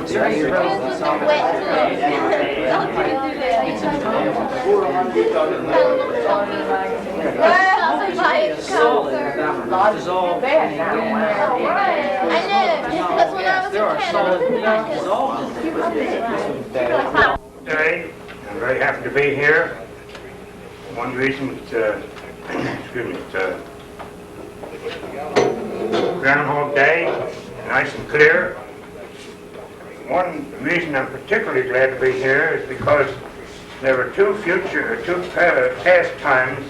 Dissolved. I know, because when I was in Canada, Today, I'm very happy to be here. One reason, excuse me, it's Groundhog Day, nice and clear. One reason I'm particularly glad to be here is because there were two past times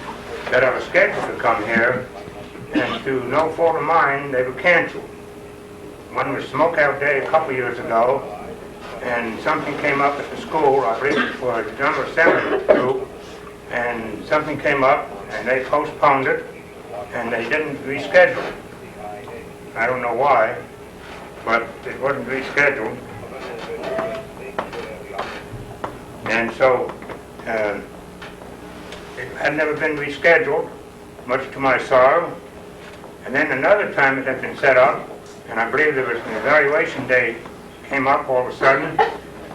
that I was scheduled to come here, and through no fault of mine, they were canceled. One was Smokeout Day a couple years ago, and something came up at the school, I believe it was for a General Assembly group, and something came up, and they postponed it, and they didn't reschedule it. I don't know why, but it wasn't rescheduled. And so, it had never been rescheduled, much to my sorrow. And then another time it had been set up, and I believe there was an evaluation day came up all of a sudden.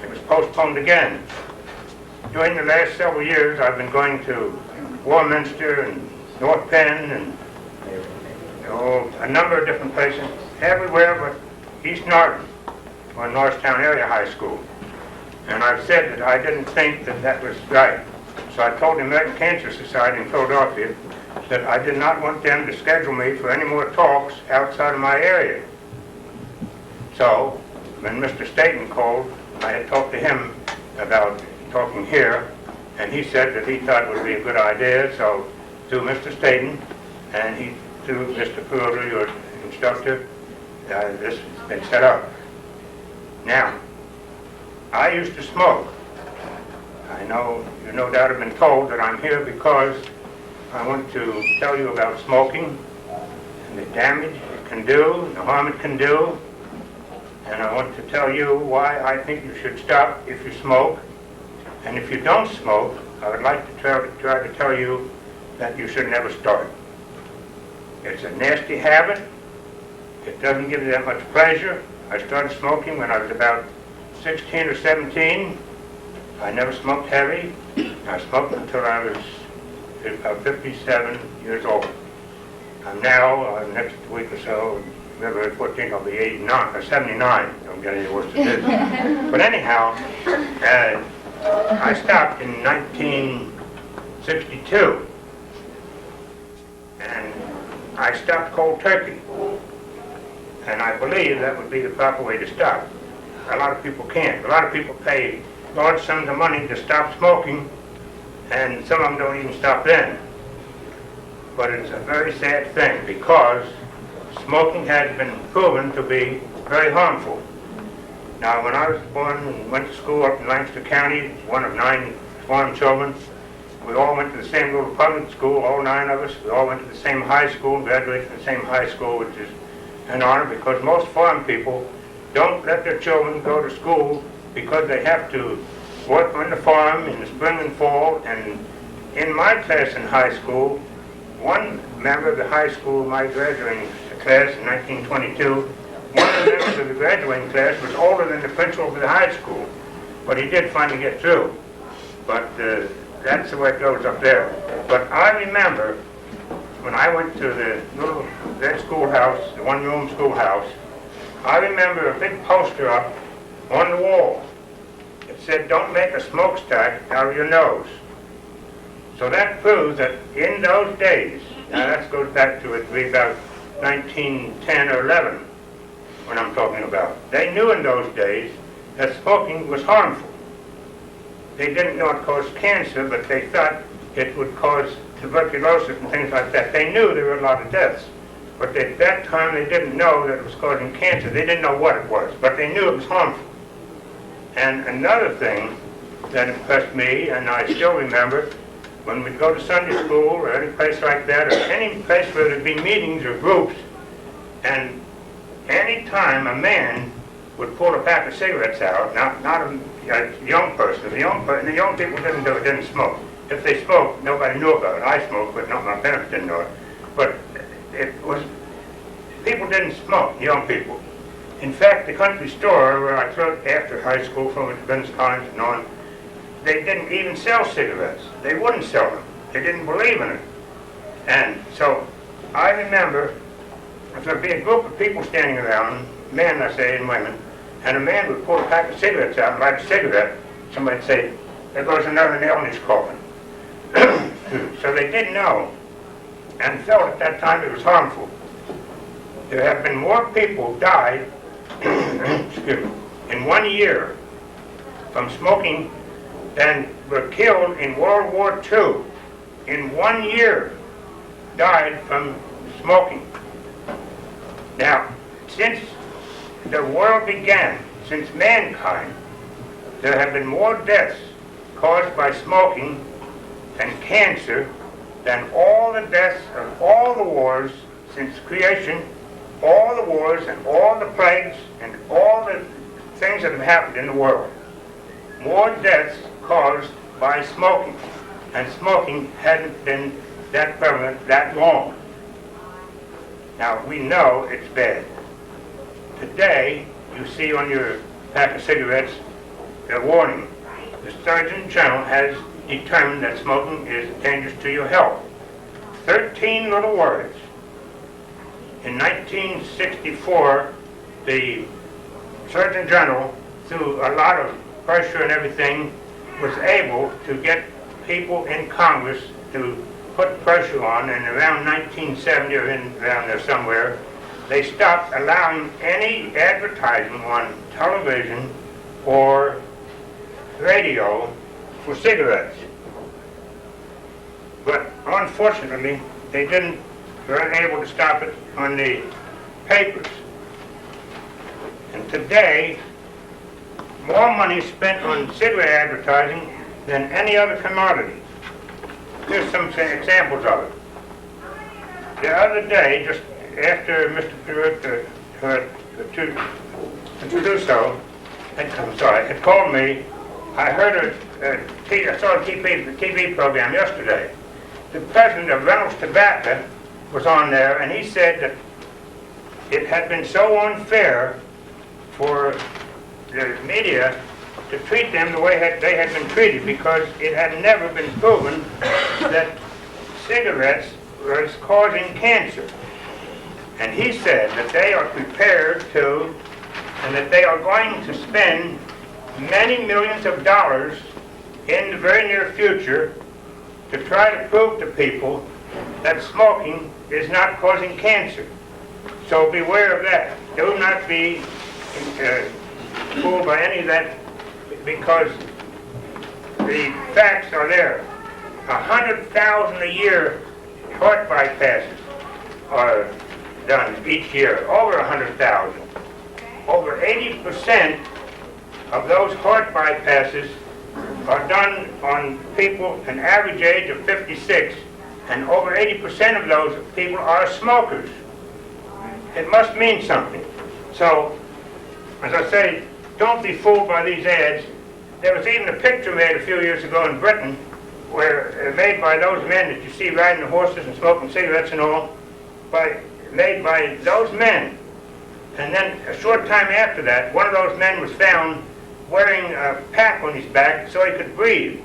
It was postponed again. During the last several years, I've been going to Warminster and North Penn and a number of different places, everywhere but East Norton, or Norristown Area High School. And I've said that I didn't think that that was right. So I told the American Cancer Society in Philadelphia that I did not want them to schedule me for any more talks outside of my area. So when Mr. Staten called, I had talked to him about talking here, and he said that he thought it would be a good idea. So to Mr. Staten, and he to Mr. Petruso, your instructor, this has been set up. Now, I used to smoke. I know you no doubt have been told that I'm here because I want to tell you about smoking and the damage it can do, the harm it can do, and I want to tell you why I think you should stop if you smoke. And if you don't smoke, I would like to try to tell you that you should never start. It's a nasty habit. It doesn't give you that much pleasure. I started smoking when I was about 16 or 17. I never smoked heavy. I smoked until I was 57 years old. I'm now, next week or so, February 14th, I'll be 89 or 79. Don't get any worse than this. But anyhow, I stopped in 1962. And I stopped cold turkey. And I believe that would be the proper way to stop. A lot of people can't. A lot of people pay large sums of money to stop smoking, and some of them don't even stop then. But it's a very sad thing because smoking has been proven to be very harmful. Now, when I was born and went to school up in Lancaster County, one of 9 farm children, we all went to the same little public school, all 9 of us. We all went to the same high school, graduated from the same high school, which is an honor because most farm people don't let their children go to school because they have to work on the farm in the spring and fall. And in my class in high school, one member of the high school, my graduating class in 1922, one of the members of the graduating class was older than the principal of the high school. But he did finally get through. But that's the way it goes up there. But I remember when I went to the little red schoolhouse, the one-room schoolhouse, I remember a big poster up on the wall. It said, "Don't make a smokestack out of your nose." So that proves that in those days, now that goes back to about 1910 or 11, when I'm talking about. They knew in those days that smoking was harmful. They didn't know it caused cancer, but they thought it would cause tuberculosis and things like that. They knew there were a lot of deaths. But at that time, they didn't know that it was causing cancer. They didn't know what it was, but they knew it was harmful. And another thing that impressed me, and I still remember, when we'd go to Sunday school or any place like that, or any place where there'd be meetings or groups, and any time a man would pull a pack of cigarettes out, not a young person, the young people didn't smoke. If they smoked, nobody knew about it. I smoked, but not my parents didn't know it. But it was, people didn't smoke, young people. In fact, the country store where I taught after high school from at Ben's College and on, they didn't even sell cigarettes. They wouldn't sell them. They didn't believe in it. And so I remember there'd be a group of people standing around, men I say and women, and a man would pull a pack of cigarettes out and light a cigarette. Somebody'd say, there goes another nail in his coffin. So they didn't know and felt at that time it was harmful. There have been more people died excuse me, in 1 year from smoking than were killed in World War II. In 1 year died from smoking. Now, since the world began, since mankind, there have been more deaths caused by smoking and cancer than all the deaths of all the wars since creation, all the wars and all the plagues and all the things that have happened in the world. More deaths caused by smoking. And smoking hadn't been that prevalent that long. Now, we know it's bad. Today, you see on your pack of cigarettes a warning. The Surgeon General has determined that smoking is dangerous to your health. 13 little words. In 1964, the Surgeon General, through a lot of pressure and everything, was able to get people in Congress to put pressure on, and around 1970 or around there somewhere, they stopped allowing any advertising on television or radio for cigarettes. But unfortunately, they weren't able to stop it on the papers. And today, more money is spent on cigarette advertising than any other commodity. Here's some examples of it. The other day, just after Mr. Petruso had called me, I heard I saw a TV program yesterday. The president of Reynolds Tobacco was on there, and he said that it had been so unfair for the media to treat them the way they had been treated, because it had never been proven that cigarettes was causing cancer. And he said that they are prepared to, and that they are going to spend many millions of dollars in the very near future to try to prove to people that smoking is not causing cancer. So beware of that. Do not be fooled by any of that, because the facts are there. 100,000 a year heart bypasses are done each year, over 100,000. Over 80% of those heart bypasses are done on people an average age of 56, and over 80% of those people are smokers. It must mean something. So, as I say, don't be fooled by these ads. There was even a picture made a few years ago in Britain, where made by those men that you see riding the horses and smoking cigarettes and all, made by those men. And then a short time after that, one of those men was found wearing a pack on his back so he could breathe.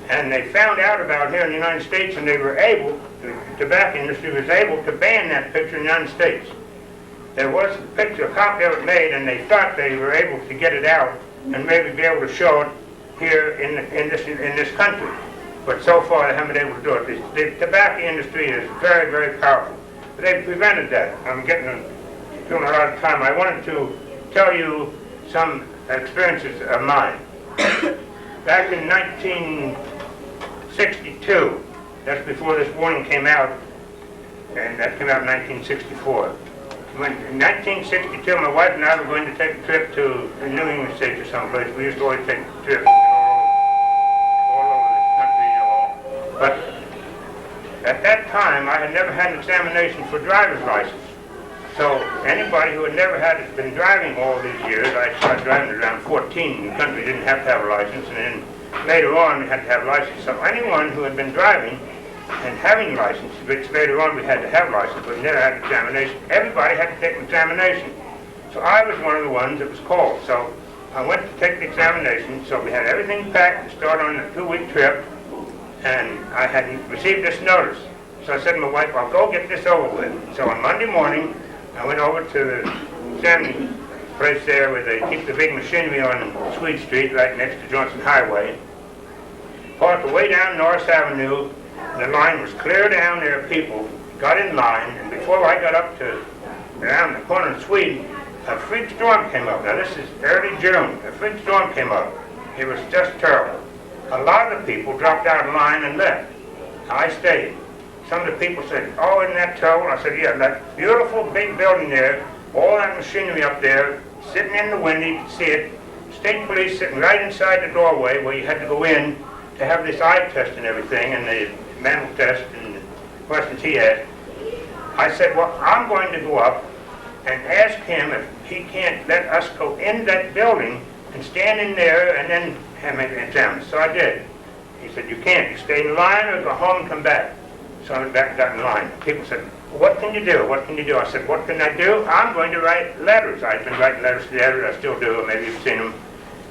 And they found out about here in the United States, and they were able, the tobacco industry was able to ban that picture in the United States. There was a picture, a copy of it made, and they thought they were able to get it out and maybe be able to show it here in this country. But so far they haven't been able to do it. The tobacco industry is very, very powerful. But they've prevented that. I'm doing a lot of time. I wanted to tell you some experiences of mine. Back in 1962, that's before this warning came out, and that came out in 1964. In 1962, my wife and I were going to take a trip to New England State or someplace. We used to always take trips all over this country, But at that time, I had never had an examination for driver's license. So anybody who had never been driving all these years, I started driving at around 14. The country didn't have to have a license, and then later on we had to have a license. So anyone who had been driving and having a license, which later on we had to have a license, but never had an examination, everybody had to take an examination. So I was one of the ones that was called. So I went to take the examination. So we had everything packed to start on the 2-week trip, and I had received this notice. So I said to my wife, I'll go get this over with. So on Monday morning, I went over to the examining place there where they keep the big machinery on Sweet Street, right next to Johnson Highway. Parked way down Norris Avenue. The line was clear down there. People got in line, and before I got up to around the corner of Sweden, a freak storm came up. Now this is early June. A freak storm came up. It was just terrible. A lot of the people dropped out of line and left. I stayed. Some of the people said, oh, isn't that terrible? I said, yeah, that beautiful big building there, all that machinery up there, sitting in the window, you could see it. State police sitting right inside the doorway where you had to go in to have this eye test and everything, and the mental test and the questions he asked. I said, well, I'm going to go up and ask him if he can't let us go in that building and stand in there and then have him examined. So I did. He said, you can't. You stay in line or go home and come back. So I went back and got in line. People said, what can you do? What can you do? I said, what can I do? I'm going to write letters. I've been writing letters to the editor. I still do. Maybe you've seen them.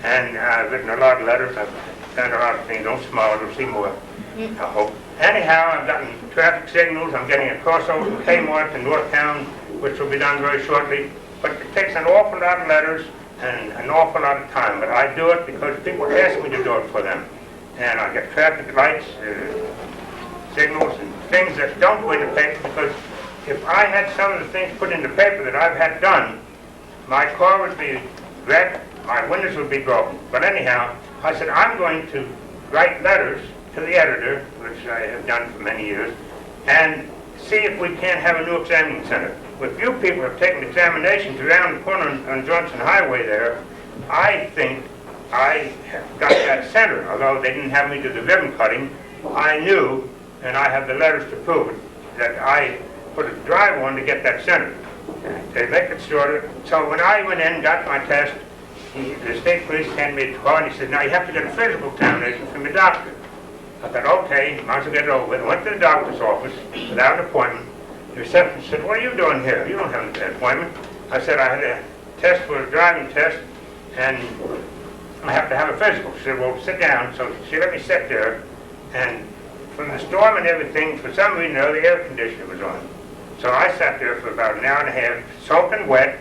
And I've written a lot of letters. I've done a lot of things. Don't smile. You'll see more, I hope. Anyhow, I've gotten traffic signals. I'm getting a crossover from Kmart to Northtown, which will be done very shortly. But it takes an awful lot of letters and an awful lot of time. But I do it because people ask me to do it for them. And I get traffic lights, signals, and things that don't go in the paper, because if I had some of the things put in the paper that I've had done, my car would be wrecked, my windows would be broken. But anyhow, I said, I'm going to write letters to the editor, which I have done for many years, and see if we can't have a new examining center. If you people have taken examinations around the corner on Johnson Highway there, I think I have got that center. Although they didn't have me do the ribbon cutting, I knew, and I have the letters to prove it, that I put a drive on to get that center. They make it shorter. So when I went in and got my test, the state police handed me a card and he said, now you have to get a physical examination from the doctor. I thought, okay, might as well get it over with. I went to the doctor's office without an appointment. The receptionist said, what are you doing here? You don't have an appointment. I said, I had a test for a driving test, and I have to have a physical. She said, well, sit down. So she let me sit there, and from the storm and everything, for some reason or other, the air conditioner was on. So I sat there for about an hour and a half, soaking wet,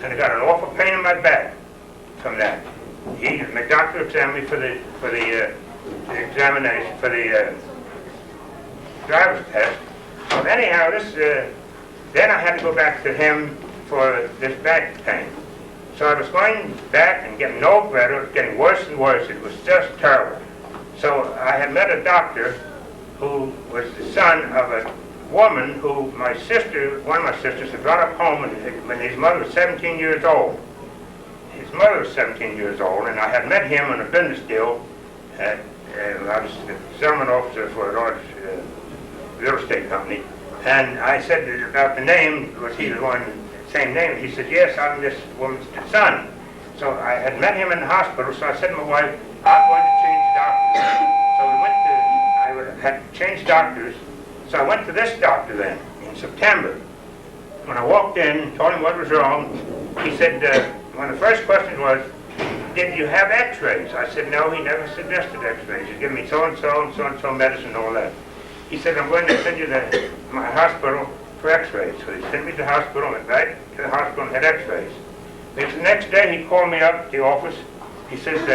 and I got an awful pain in my back from that. The doctor examined me for the examination, for the driver's test. So anyhow, then I had to go back to him for this back pain. So I was going back and getting no better, it was getting worse and worse. It was just terrible. So I had met a doctor who was the son of a woman who my sister, one of my sisters, had brought up home when his mother was 17 years old. His mother was 17 years old, and I had met him on a business deal. I was a settlement officer for a large real estate company. And I said about the name, was he the one, same name? He said, yes, I'm this woman's son. So I had met him in the hospital, so I said to my wife, I'm going to change doctors. So I had to change doctors. So I went to this doctor then, in September. When I walked in, told him what was wrong, he said, one of the first questions was, did you have x-rays? I said, no, he never suggested x-rays. He's given me so-and-so and so-and-so medicine and all that. He said, I'm going to send you to my hospital for x-rays. So he sent me to the hospital, went right to the hospital and had x-rays. The next day he called me up at the office. He says,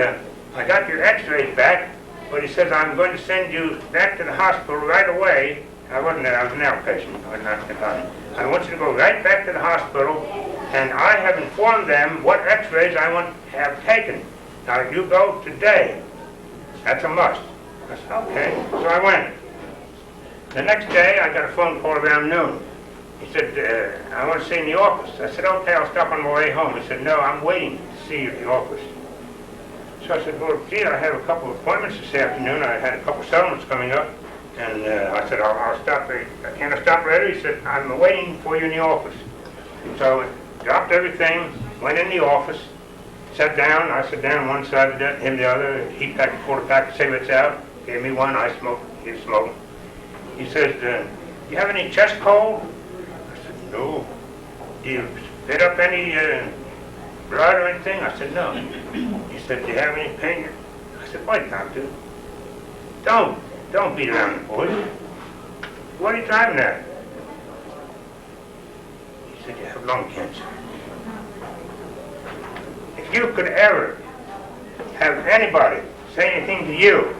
I got your x-rays back, but he says, I'm going to send you back to the hospital right away. I wasn't there, I was an outpatient. I was not confined. I want you to go right back to the hospital, and I have informed them what x-rays I want to have taken. Now, if you go today, that's a must. I said, okay. So I went. The next day, I got a phone call around noon. He said, I want to see you in the office. I said, okay, I'll stop on my way home. He said, no, I'm waiting to see you at the office. So I said, well, gee, I have a couple of appointments this afternoon. I had a couple of settlements coming up. And I said, I'll stop there. Can I stop later? He said, I'm waiting for you in the office. So I dropped everything, went in the office, sat down. I sat down on one side of it, him the other. He packed a quarter pack of cigarettes out, gave me one. I smoked, he was smoking. He said, do you have any chest cold? I said, no. Do you Spit up any blood or anything? I said, no. He said, do you have any pain? I said, wait, doctor. Don't beat around the bush. What are you driving at? He said, you have lung cancer. If you could ever have anybody say anything to you,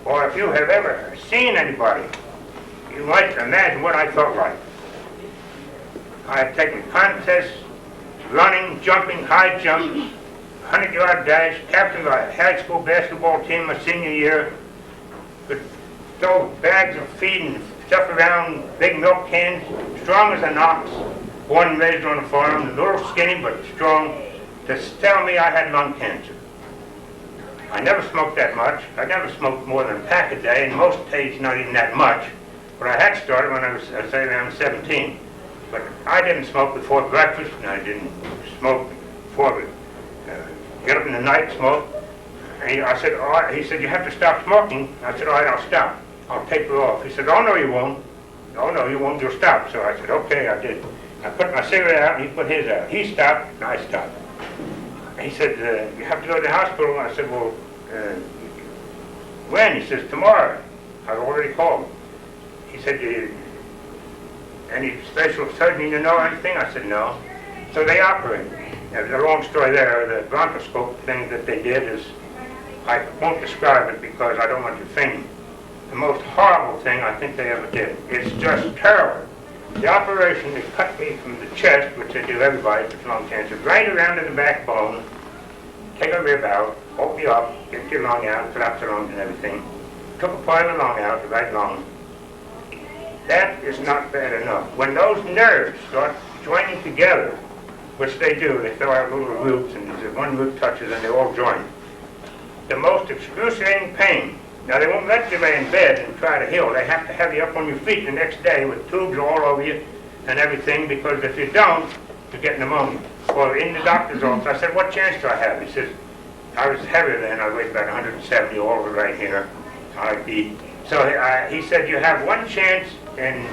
or if you have ever seen anybody, you might imagine what I felt like. I have taken contests, running, jumping, high jump, 100-yard dash, captain of a high school basketball team my senior year, could throw bags of feed and stuff around, big milk cans, strong as an ox, born and raised on a farm, a little skinny but strong, to tell me I had lung cancer. I never smoked that much. I never smoked more than a pack a day, and most days not even that much. But I had started when I was, say, around 17. But I didn't smoke before breakfast, and I didn't smoke before get up in the night, smoke. And I said, all right. He said, you have to stop smoking. I said, all right, I'll stop. I'll taper off. He said, oh, no, you won't. Oh, no, you won't. You'll stop. So I said, okay, I did. I put my cigarette out, and he put his out. He stopped, and I stopped. He said, you have to go to the hospital. I said, well, when? He says, tomorrow. I've already called. He said, any special surgeon you know or anything? I said, no. So they operated. There's a long story there. The bronchoscope thing that they did is, I won't describe it because I don't want you fainting. The most horrible thing I think they ever did. It's just terrible. The operation, they cut me from the chest, which they do everybody with lung cancer, right around to the backbone, take a rib out, open you up, get your lung out, collapse the lungs and everything. Took a part of the lung out, the right lung. That is not bad enough. When those nerves start joining together, which they do, they throw out little roots, and if one root touches and they all join. The most excruciating pain. Now they won't let you lay in bed and try to heal. They have to have you up on your feet the next day with tubes all over you and everything, because if you don't, you get pneumonia. Or in the doctor's office, I said, what chance do I have? He says, I was heavier then. I weighed about 170 all over right here. So he said, you have one chance in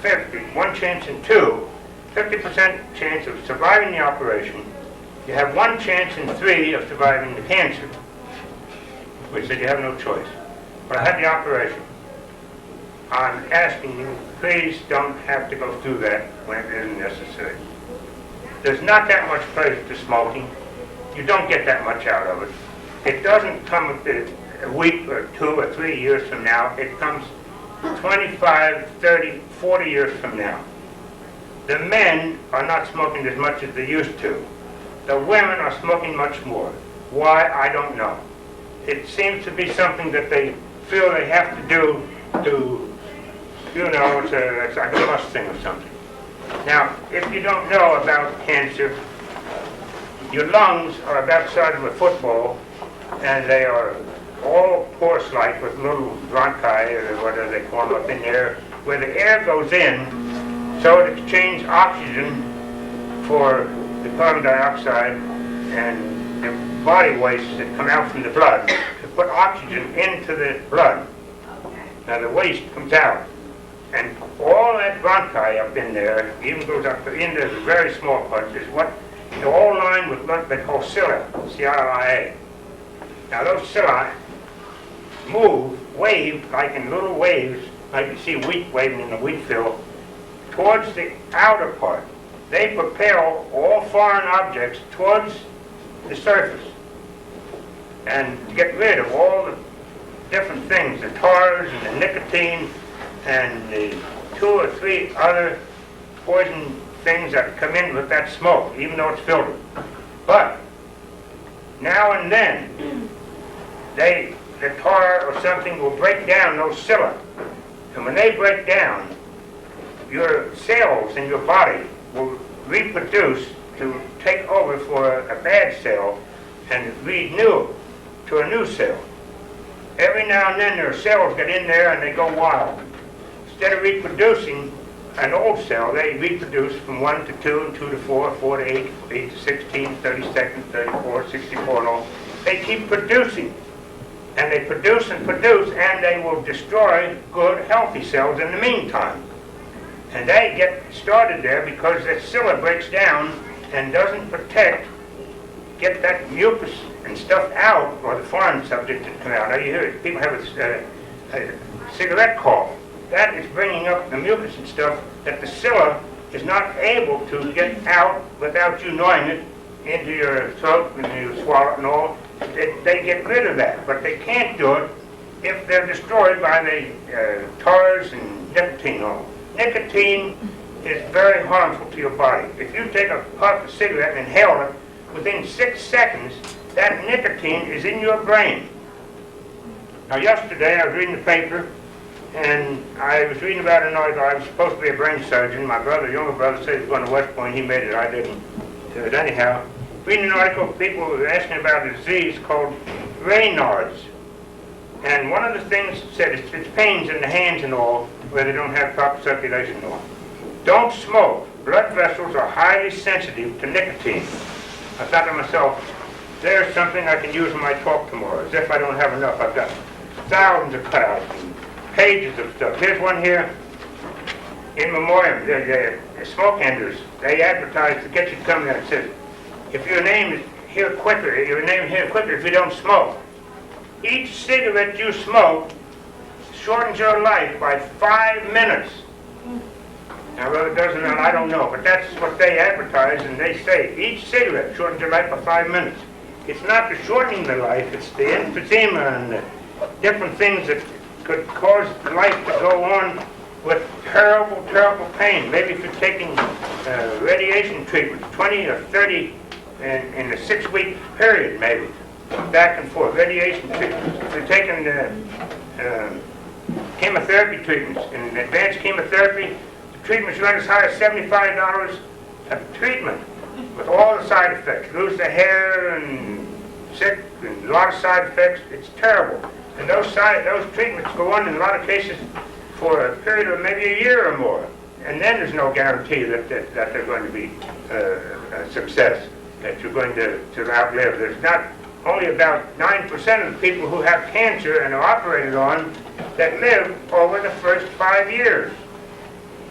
50, one chance in 2, 50% chance of surviving the operation. You have one chance in 3 of surviving the cancer. We said, you have no choice. But I had the operation. I'm asking you, please don't have to go through that when it isn't necessary. There's not that much pleasure to smoking. You don't get that much out of it. It doesn't come a week or 2 or 3 years from now. It comes 25, 30, 40 years from now. The men are not smoking as much as they used to. The women are smoking much more. Why? I don't know. It seems to be something that they feel they have to do to, you know, it's like a must thing or something. Now, if you don't know about cancer, your lungs are about the size of a football, and they are all porous-like with little bronchi, or whatever they call them, up in there, where the air goes in, so it exchanges oxygen for the carbon dioxide and the body wastes that come out from the blood to put oxygen into the blood. Now the waste comes out, and all that bronchi up in there, even goes up into the very small parts, is what they're all lined with what they call cilia, C-I-L-I-A. Now those cilia move, wave, like in little waves, like you see wheat waving in the wheat field, towards the outer part. They propel all foreign objects towards the surface and get rid of all the different things, the tars and the nicotine and the 2 or 3 other poison things that come in with that smoke, even though it's filtered. But now and then, the tar or something will break down those cilia. And when they break down, your cells in your body will reproduce to take over for a bad cell and renew to a new cell. Every now and then their cells get in there and they go wild. Instead of reproducing an old cell, they reproduce from 1 to 2, and 2 to 4, 4 to 8, 8 to 16, 32nd, 34, 64 and all. They keep producing. And they produce and produce, and they will destroy good, healthy cells in the meantime. And they get started there because the psylla breaks down and doesn't get that mucus and stuff out, or the foreign subject that come out. Now you hear it, people have a cigarette cough. That is bringing up the mucus and stuff that the psylla is not able to get out without you gnawing it into your throat and you swallow it and all. They get rid of that, but they can't do it if they're destroyed by the tars and nicotine oil. Nicotine is very harmful to your body. If you take a puff of cigarette and inhale it, within 6 seconds, that nicotine is in your brain. Now yesterday I was reading the paper, and I was reading about an article. I was supposed to be a brain surgeon. My brother, younger brother, said he was going to West Point. He made it. I didn't. But anyhow, reading an article, people were asking about a disease called Raynaud's. And one of the things said it's pains in the hands and all where they don't have proper circulation and all. Don't smoke. Blood vessels are highly sensitive to nicotine. I thought to myself, there's something I can use in my talk tomorrow. As if I don't have enough. I've got thousands of cutouts and pages of stuff. Here's one here in memoriam. The smoke enders, they advertise to get you to come there. It says, if your name is here quicker if you don't smoke. Each cigarette you smoke shortens your life by 5 minutes. Now, whether it does or not, I don't know, but that's what they advertise, and they say each cigarette shortens your life by 5 minutes. It's not the shortening the life, it's the emphysema and the different things that could cause the life to go on with terrible, terrible pain. Maybe if you're taking radiation treatment, 20 or 30 in a 6-week period, maybe, back and forth, radiation treatments. If you're taking chemotherapy treatments, in advanced chemotherapy, the treatments run as high as $75 a treatment, with all the side effects. Lose the hair and sick and a lot of side effects. It's terrible. And those treatments go on in a lot of cases for a period of maybe a year or more. And then there's no guarantee that they're going to be a success, that you're going to outlive. There's not only about 9% of the people who have cancer and are operated on that live over the first 5 years.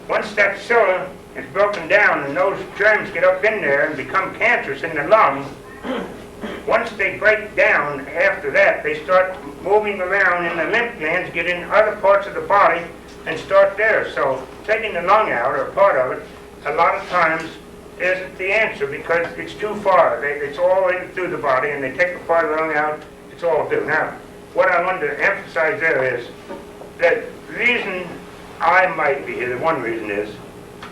Once that psylla is broken down and those germs get up in there and become cancerous in the lung, once they break down after that, they start moving around in the lymph glands, get in other parts of the body, and start there. So taking the lung out, or part of it, a lot of times isn't the answer because it's too far. It's all in through the body, and they take the part of the lung out, it's all through. Now, what I wanted to emphasize there is that the reason I might be here, the one reason is,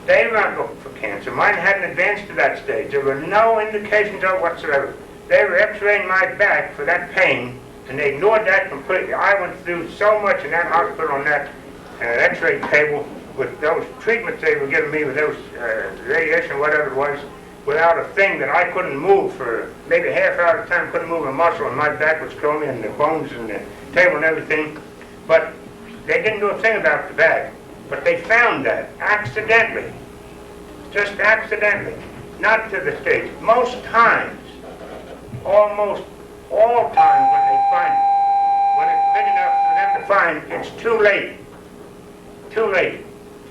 they weren't looking for cancer. Mine hadn't advanced to that stage. There were no indications of it whatsoever. They were x-raying my back for that pain, and they ignored that completely. I went through so much in that hospital on that x-ray table with those treatments they were giving me, with those radiation, whatever it was, without a thing that I couldn't move for maybe a half hour at a time, couldn't move a muscle, and my back was killing me, and the bones and the table and everything. But they didn't do a thing about the back. But they found that accidentally, just accidentally, not to the stage. Most times, almost all times when they find it, when it's big enough for them to find, it's too late. Too late.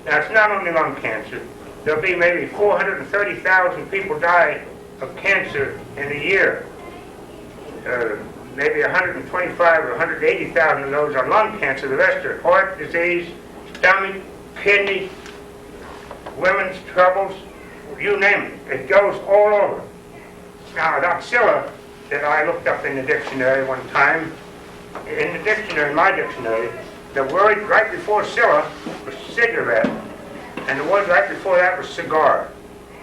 Now, it's not only lung cancer. There'll be maybe 430,000 people die of cancer in a year. Maybe 125 or 180,000 of those are lung cancer. The rest are heart disease, stomach, kidney, women's troubles, you name it. It goes all over. Now, that psylla that I looked up in the dictionary one time, in the dictionary, my dictionary, the word right before psylla was cigarette, and the word right before that was cigar.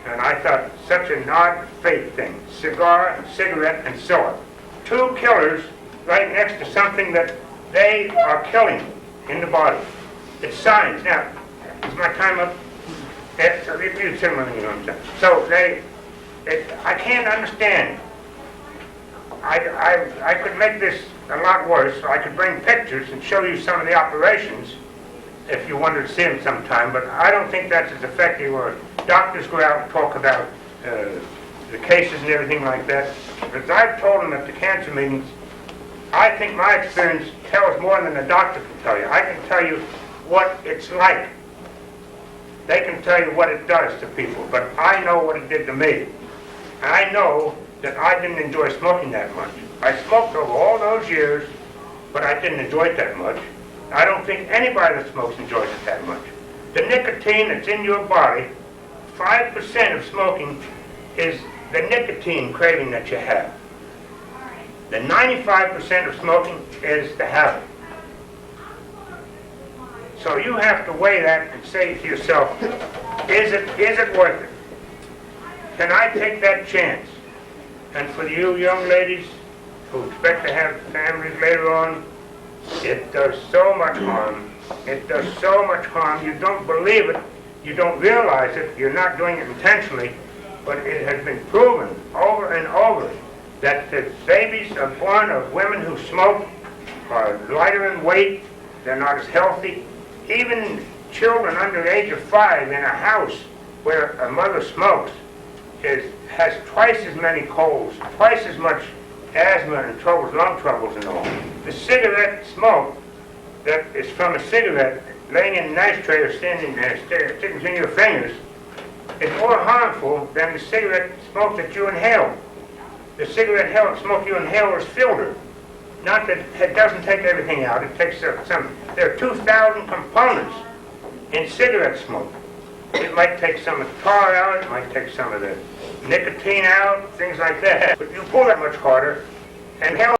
And I thought, such an odd fate thing. Cigar, cigarette, and psylla. Two killers right next to something that they are killing in the body. It's science. Now, is my time up? So I can't understand. I could make this a lot worse. I could bring pictures and show you some of the operations if you wanted to see them sometime, but I don't think that's as effective. Or doctors go out and talk about the cases and everything like that. Because I've told them at the cancer meetings, I think my experience tells more than a doctor can tell you. I can tell you what it's like. they can tell you what it does to people, but I know what it did to me. I know that I didn't enjoy smoking that much. I smoked over all those years, but I didn't enjoy it that much. I don't think anybody that smokes enjoys it that much. The nicotine that's in your body, 5% of smoking is the nicotine craving that you have. The 95% of smoking is the habit. So you have to weigh that and say to yourself, is it worth it? Can I take that chance? And for you young ladies who expect to have families later on, it does so much harm. It does so much harm. You don't believe it. You don't realize it. You're not doing it intentionally. But it has been proven over and over that the babies are born of women who smoke are lighter in weight. They're not as healthy. Even children under the age of 5 in a house where a mother smokes has twice as many colds, twice as much asthma and troubles, lung troubles and all. The cigarette smoke that is from a cigarette laying in an ashtray or standing there, sticking between your fingers, is more harmful than the cigarette smoke that you inhale. The cigarette smoke you inhale is filtered. Not that it doesn't take everything out, it takes some. There are 2,000 components in cigarette smoke. It might take some of the tar out, it might take some of the nicotine out, things like that. But you pull that much harder, and hell